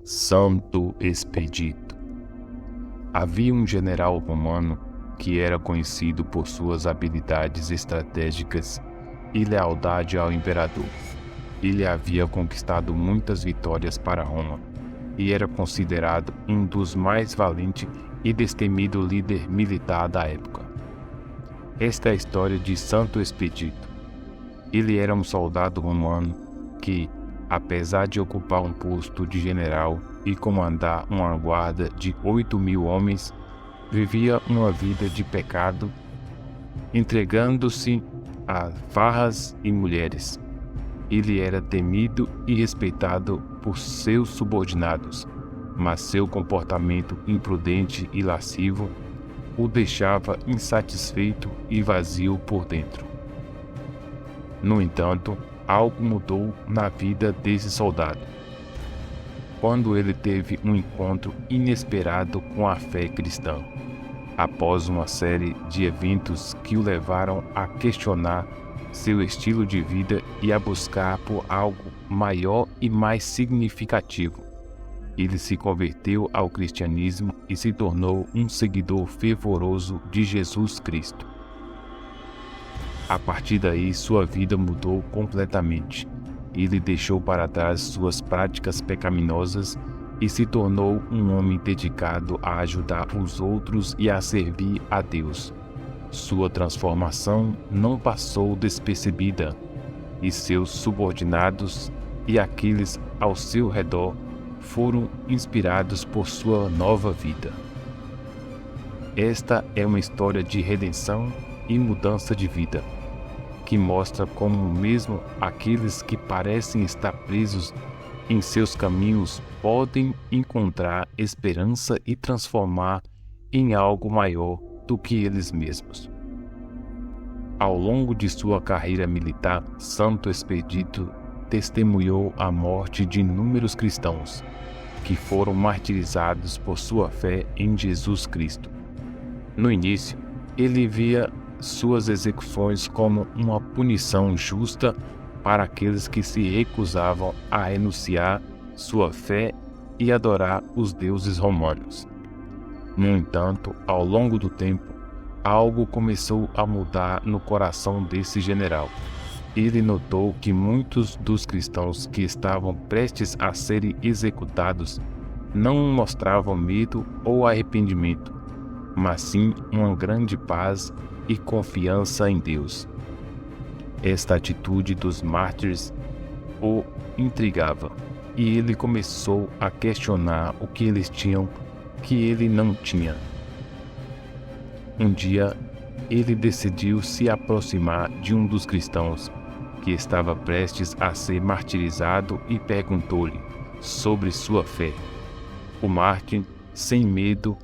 Santo Expedito. Havia um general romano que era conhecido por suas habilidades estratégicas e lealdade ao imperador. Ele havia conquistado muitas vitórias para Roma e era considerado um dos mais valentes e destemido líder militar da época. Esta é a história de Santo Expedito. Ele era um soldado romano que, apesar de ocupar um posto de general e comandar uma guarda de 8.000 homens, vivia uma vida de pecado, entregando-se a farras e mulheres. Ele era temido e respeitado por seus subordinados, mas seu comportamento imprudente e lascivo o deixava insatisfeito e vazio por dentro. No entanto, algo mudou na vida desse soldado, quando ele teve um encontro inesperado com a fé cristã. Após uma série de eventos que o levaram a questionar seu estilo de vida e a buscar por algo maior e mais significativo, ele se converteu ao cristianismo e se tornou um seguidor fervoroso de Jesus Cristo. A partir daí, sua vida mudou completamente. Ele deixou para trás suas práticas pecaminosas e se tornou um homem dedicado a ajudar os outros e a servir a Deus. Sua transformação não passou despercebida, e seus subordinados e aqueles ao seu redor foram inspirados por sua nova vida. Esta é uma história de redenção e mudança de vida, que mostra como mesmo aqueles que parecem estar presos em seus caminhos podem encontrar esperança e transformar em algo maior do que eles mesmos. Ao longo de sua carreira militar, Santo Expedito testemunhou a morte de inúmeros cristãos que foram martirizados por sua fé em Jesus Cristo. No início, ele via suas execuções como uma punição justa para aqueles que se recusavam a renunciar sua fé e adorar os deuses romanos. No entanto, ao longo do tempo, algo começou a mudar no coração desse general. Ele notou que muitos dos cristãos que estavam prestes a serem executados não mostravam medo ou arrependimento, mas sim uma grande paz e confiança em Deus. Esta atitude dos mártires o intrigava, e ele começou a questionar o que eles tinham que ele não tinha. Um dia, ele decidiu se aproximar de um dos cristãos que estava prestes a ser martirizado e perguntou-lhe sobre sua fé. O mártir, sem medo,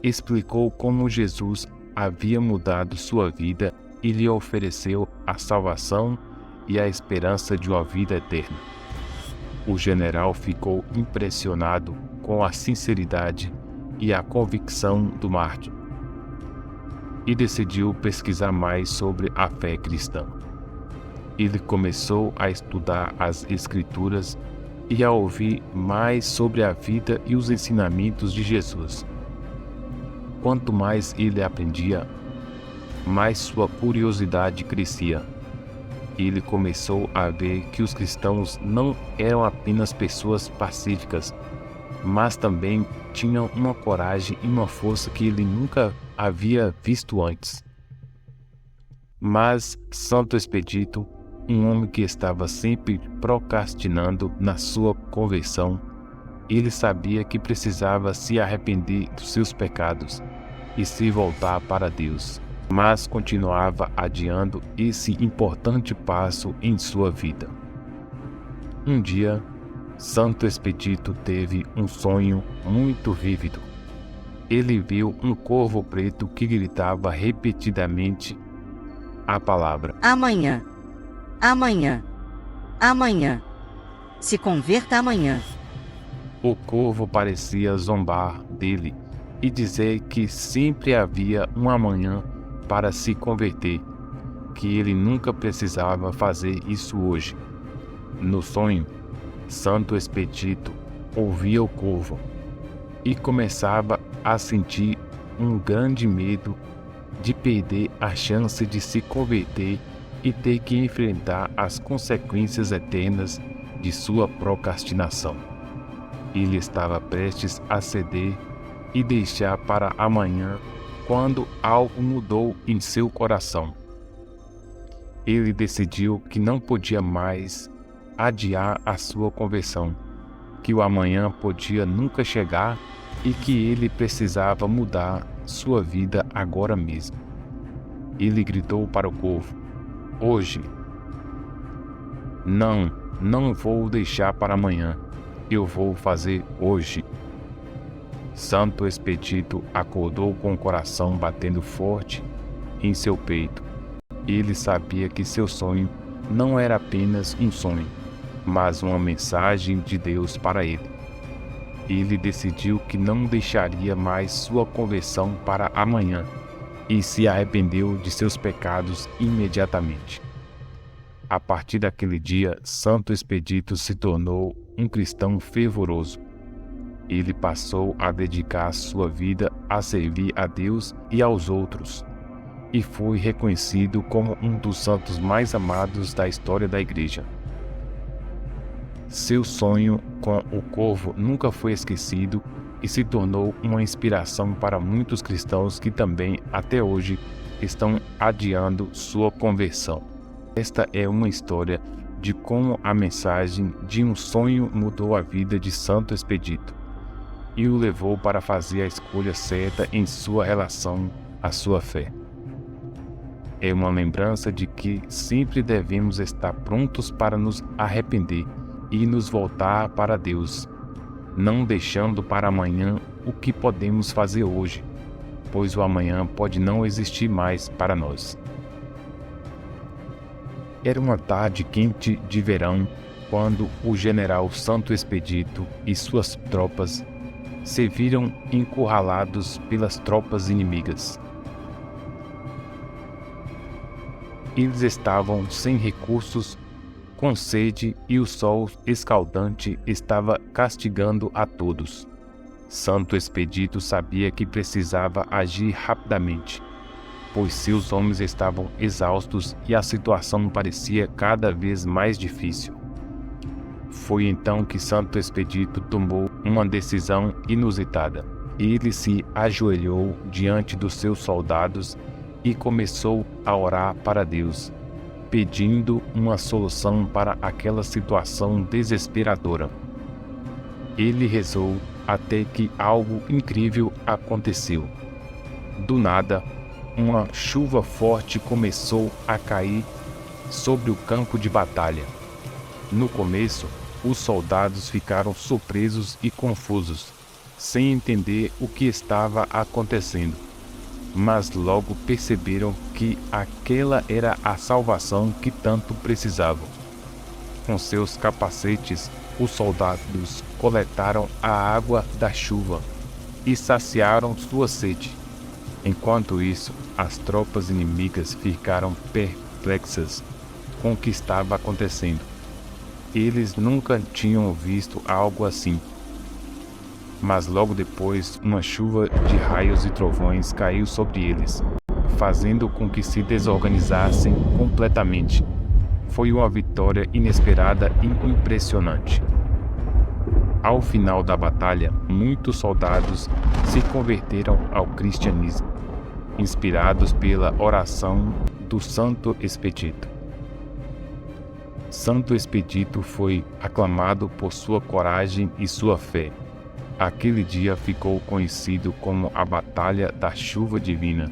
explicou como Jesus havia mudado sua vida e lhe ofereceu a salvação e a esperança de uma vida eterna. O general ficou impressionado com a sinceridade e a convicção do mártir e decidiu pesquisar mais sobre a fé cristã. Ele começou a estudar as Escrituras e a ouvir mais sobre a vida e os ensinamentos de Jesus. Quanto mais ele aprendia, mais sua curiosidade crescia. Ele começou a ver que os cristãos não eram apenas pessoas pacíficas, mas também tinham uma coragem e uma força que ele nunca havia visto antes. Mas Santo Expedito, um homem que estava sempre procrastinando na sua conversão, ele sabia que precisava se arrepender dos seus pecados e se voltar para Deus, mas continuava adiando esse importante passo em sua vida. Um dia, Santo Expedito teve um sonho muito vívido. Ele viu um corvo preto que gritava repetidamente a palavra: amanhã, amanhã, amanhã, se converta amanhã. O corvo parecia zombar dele e dizer que sempre havia um amanhã para se converter, que ele nunca precisava fazer isso hoje. No sonho, Santo Expedito ouvia o corvo e começava a sentir um grande medo de perder a chance de se converter e ter que enfrentar as consequências eternas de sua procrastinação. Ele estava prestes a ceder e deixar para amanhã quando algo mudou em seu coração. Ele decidiu que não podia mais adiar a sua conversão, que o amanhã podia nunca chegar e que ele precisava mudar sua vida agora mesmo. Ele gritou para o corvo: "Hoje. Não vou deixar para amanhã. Eu vou fazer hoje." Santo Expedito acordou com o coração batendo forte em seu peito. Ele sabia que seu sonho não era apenas um sonho, mas uma mensagem de Deus para ele. Ele decidiu que não deixaria mais sua conversão para amanhã e se arrependeu de seus pecados imediatamente. A partir daquele dia, Santo Expedito se tornou um cristão fervoroso. Ele passou a dedicar sua vida a servir a Deus e aos outros, e foi reconhecido como um dos santos mais amados da história da Igreja. Seu sonho com o corvo nunca foi esquecido e se tornou uma inspiração para muitos cristãos que também, até hoje, estão adiando sua conversão. Esta é uma história de como a mensagem de um sonho mudou a vida de Santo Expedito e o levou para fazer a escolha certa em sua relação à sua fé. É uma lembrança de que sempre devemos estar prontos para nos arrepender e nos voltar para Deus, não deixando para amanhã o que podemos fazer hoje, pois o amanhã pode não existir mais para nós. Era uma tarde quente de verão quando o general Santo Expedito e suas tropas se viram encurralados pelas tropas inimigas. Eles estavam sem recursos, com sede, e o sol escaldante estava castigando a todos. Santo Expedito sabia que precisava agir rapidamente, pois seus homens estavam exaustos e a situação parecia cada vez mais difícil. Foi então que Santo Expedito tomou uma decisão inusitada. Ele se ajoelhou diante dos seus soldados e começou a orar para Deus, pedindo uma solução para aquela situação desesperadora. Ele rezou até que algo incrível aconteceu. Do nada, uma chuva forte começou a cair sobre o campo de batalha. No começo, os soldados ficaram surpresos e confusos, sem entender o que estava acontecendo. Mas logo perceberam que aquela era a salvação que tanto precisavam. Com seus capacetes, os soldados coletaram a água da chuva e saciaram sua sede. Enquanto isso, as tropas inimigas ficaram perplexas com o que estava acontecendo. Eles nunca tinham visto algo assim. Mas logo depois, uma chuva de raios e trovões caiu sobre eles, fazendo com que se desorganizassem completamente. Foi uma vitória inesperada e impressionante. Ao final da batalha, muitos soldados se converteram ao cristianismo, inspirados pela oração do Santo Expedito. Santo Expedito foi aclamado por sua coragem e sua fé. Aquele dia ficou conhecido como a Batalha da Chuva Divina,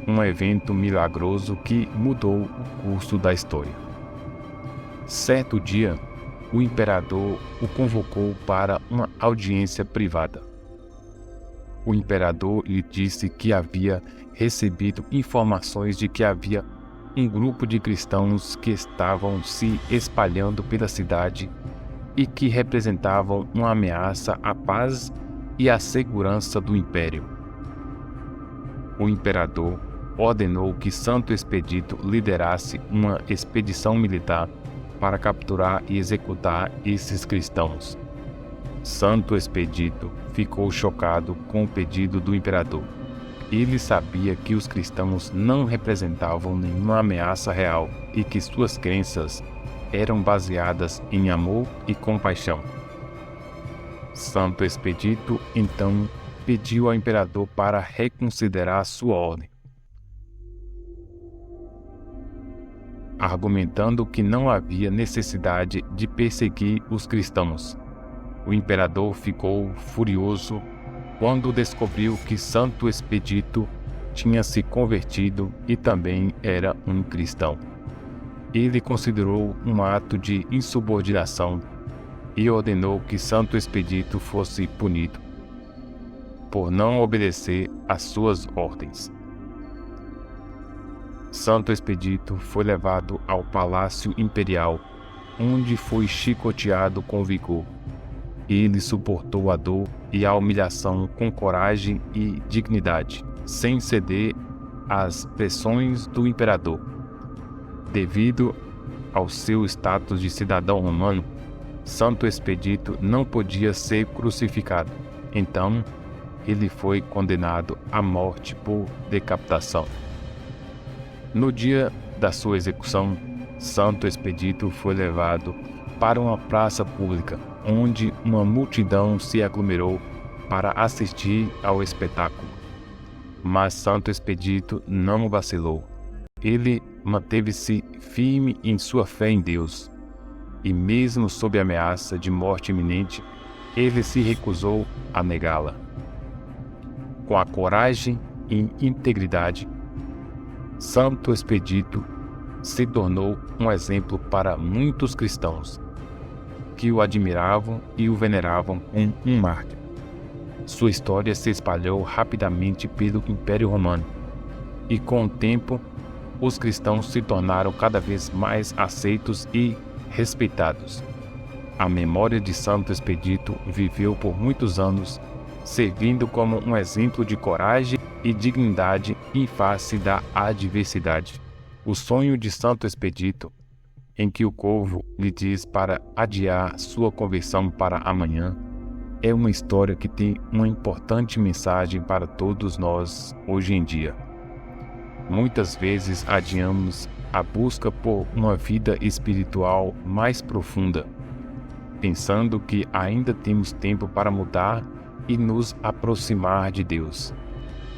um evento milagroso que mudou o curso da história. Certo dia, o imperador o convocou para uma audiência privada. O imperador lhe disse que havia recebido informações de que havia um grupo de cristãos que estavam se espalhando pela cidade e que representavam uma ameaça à paz e à segurança do império. O imperador ordenou que Santo Expedito liderasse uma expedição militar para capturar e executar esses cristãos. Santo Expedito ficou chocado com o pedido do imperador. Ele sabia que os cristãos não representavam nenhuma ameaça real e que suas crenças eram baseadas em amor e compaixão. Santo Expedito, então, pediu ao imperador para reconsiderar sua ordem, argumentando que não havia necessidade de perseguir os cristãos. O imperador ficou furioso quando descobriu que Santo Expedito tinha se convertido e também era um cristão. Ele considerou um ato de insubordinação e ordenou que Santo Expedito fosse punido por não obedecer às suas ordens. Santo Expedito foi levado ao Palácio Imperial, onde foi chicoteado com vigor. Ele suportou a dor e a humilhação com coragem e dignidade, sem ceder às pressões do imperador. Devido ao seu status de cidadão romano, Santo Expedito não podia ser crucificado. Então, ele foi condenado à morte por decapitação. No dia da sua execução, Santo Expedito foi levado para uma praça pública, onde uma multidão se aglomerou para assistir ao espetáculo. Mas Santo Expedito não vacilou. Ele manteve-se firme em sua fé em Deus, e mesmo sob ameaça de morte iminente, ele se recusou a negá-la. Com a coragem e integridade, Santo Expedito se tornou um exemplo para muitos cristãos, que o admiravam e o veneravam como um mártir. Sua história se espalhou rapidamente pelo Império Romano, e com o tempo, os cristãos se tornaram cada vez mais aceitos e respeitados. A memória de Santo Expedito viveu por muitos anos, servindo como um exemplo de coragem e dignidade em face da adversidade. O sonho de Santo Expedito, em que o corvo lhe diz para adiar sua conversão para amanhã, é uma história que tem uma importante mensagem para todos nós hoje em dia. Muitas vezes adiamos a busca por uma vida espiritual mais profunda, pensando que ainda temos tempo para mudar e nos aproximar de Deus.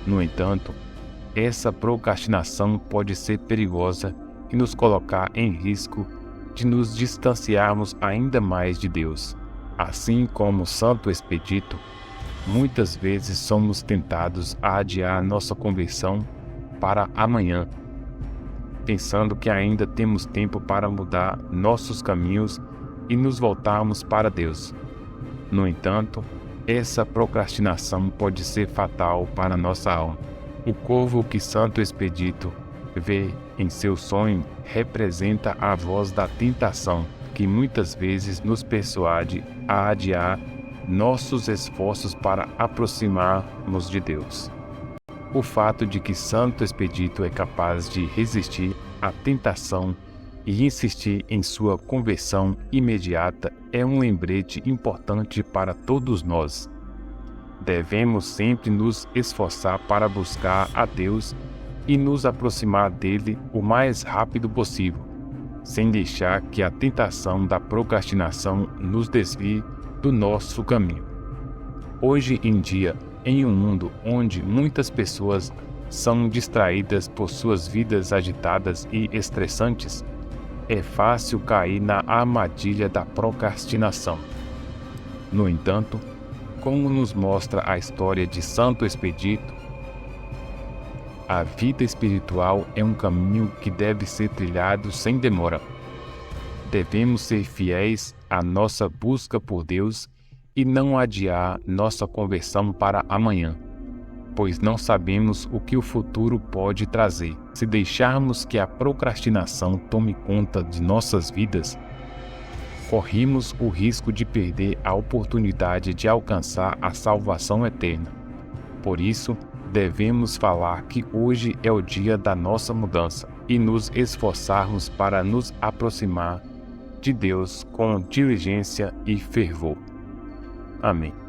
No entanto, essa procrastinação pode ser perigosa e nos colocar em risco de nos distanciarmos ainda mais de Deus. Assim como Santo Expedito, muitas vezes somos tentados a adiar nossa conversão para amanhã, pensando que ainda temos tempo para mudar nossos caminhos e nos voltarmos para Deus. No entanto, essa procrastinação pode ser fatal para nossa alma. O corvo que Santo Expedito vê em seu sonho representa a voz da tentação, que muitas vezes nos persuade a adiar nossos esforços para aproximarmos de Deus. O fato de que Santo Expedito é capaz de resistir à tentação e insistir em sua conversão imediata é um lembrete importante para todos nós. Devemos sempre nos esforçar para buscar a Deus e nos aproximar dele o mais rápido possível, sem deixar que a tentação da procrastinação nos desvie do nosso caminho. Hoje em dia, em um mundo onde muitas pessoas são distraídas por suas vidas agitadas e estressantes, é fácil cair na armadilha da procrastinação. No entanto, como nos mostra a história de Santo Expedito, a vida espiritual é um caminho que deve ser trilhado sem demora. Devemos ser fiéis à nossa busca por Deus e não adiar nossa conversão para amanhã, pois não sabemos o que o futuro pode trazer. Se deixarmos que a procrastinação tome conta de nossas vidas, corremos o risco de perder a oportunidade de alcançar a salvação eterna. Por isso, devemos falar que hoje é o dia da nossa mudança e nos esforçarmos para nos aproximar de Deus com diligência e fervor. Amém.